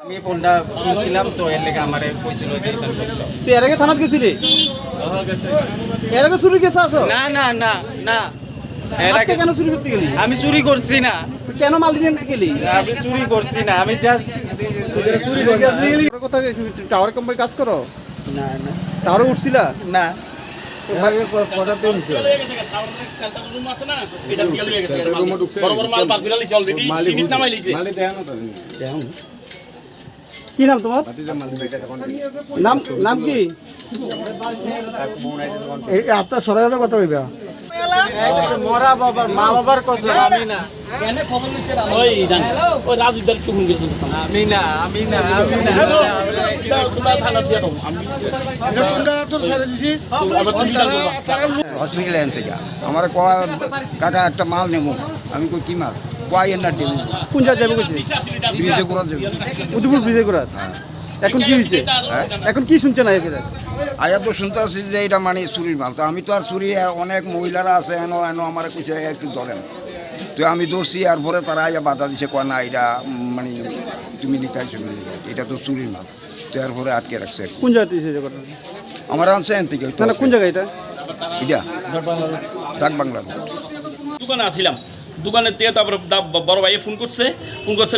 আমি ফোনটা শুনছিলাম তো এর লেগে আমারে কইছিল যে এটা করতে। তুই এর আগে থানাত গেছিলি? এর আগে চুরি কেস আছো? না না না না এর আজকে আগে কেন চুরি করতে গেলি? আমি চুরি করছি না, তুই কেন মাল দিয়ে আনতে গেলি? আমি চুরি করছি না, আমি জাস্ট চুরি করছি। তোর কোথায় টাওয়ার কোম্পানি কাজ করো? না না টাওয়ারে উঠছিলা? না কি নাম তোমার? নাম নাম কি? আপনার সরাইয়ের কথা কইবা। মরা বাবার মা বাবার কসম, আমি না আমি না আমি না আমি না হসপিটালে আনতে যা আমার কয়া কাকা একটা মাল নেবো। আমি কই কি মাল? কয় এর না দেবো কোন জায়গায় যাবে কইছে? ব্রিজে করে দেবো। উদয়পুর ব্রিজে করাত। এখন কি হয়েছে? এখন কি শুনছেন আইকে? আয়া তো শুনতে আসছি যে এটা মানে চুরির মাল। তো আমি তো আর চুরি অনেক মহিলারা আছে এনো এনো আমার কইছে একটু ধরেন। তো আমি ধরছি আর পরে তারা আয়া বাধা দিছে কয় না এটা মানে তুমি নিতে আইছো এটা তো চুরির মাল। তো এরপরে আটকে রাখছে। কোন জায়গাতে হয়েছে ঘটনা? আমার আনছে এন থেকে না কোন জায়গা এটা? এটা ডাক বাংলা দোকানে আসছিলাম, দোকানের থেকে তারপরে বড় ভাইয়ে ফোন করছে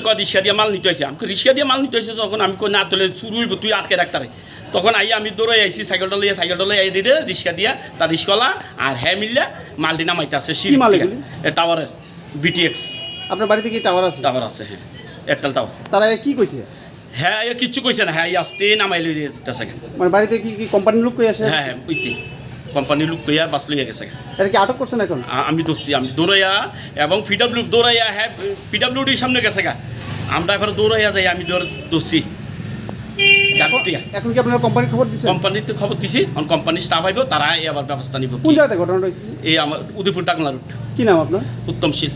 কয় রিক্সা দিয়ে মাল নিতে হয়েছে। আমি রিক্সা দিয়ে মাল নিতে হয়েছে যখন আমি কই না তোলে চুরি হইব, তুই আটকে রাখতারে। তখন আই আমি দৌড়ে আইসি সাইকেলটা লইয়া আই দিতে রিক্সা দিয়া তার রিক্সাওয়ালা আর হ্যাঁ মিললে মালটি নামাইতে আছে টাওয়ারের বিটিএক্স। আপনার বাড়িতে কি টাওয়ার আছে? টাওয়ার আছে, হ্যাঁ, এয়ারটেল টাওয়ার। তারা কি কইছে? হ্যাঁ কিচ্ছু কইছে না, হ্যাঁ আসতে নামাই লই যেতেছে। মানে বাড়িতে কি কি কোম্পানির লোক কই আসে? হ্যাঁ হ্যাঁ ওইটি কোম্পানির লোক কইয়া বাস লইয়া গেছে। এটা কি আটক করছেন এখন? আমি ধরছি, আমি দৌড়াইয়া এবং পিডাব্লিউ দৌড়াইয়া, হ্যাঁ পিডাব্লিউডির সামনে গেছে গা, আমরা এবার দৌড়াইয়া যাই, আমি ধরছি। এখন কি আপনারা কোম্পানির খবর দিচ্ছেন? কোম্পানিতে খবর দিছি, কোম্পানির স্টাফ আইব, তারা আবার ব্যবস্থা নিব। কোন জায়গাতে ঘটনা হয়েছে? এই আমার উদয়পুর ডাকলা রুট। কি নাম আপনার? উত্তমশীল।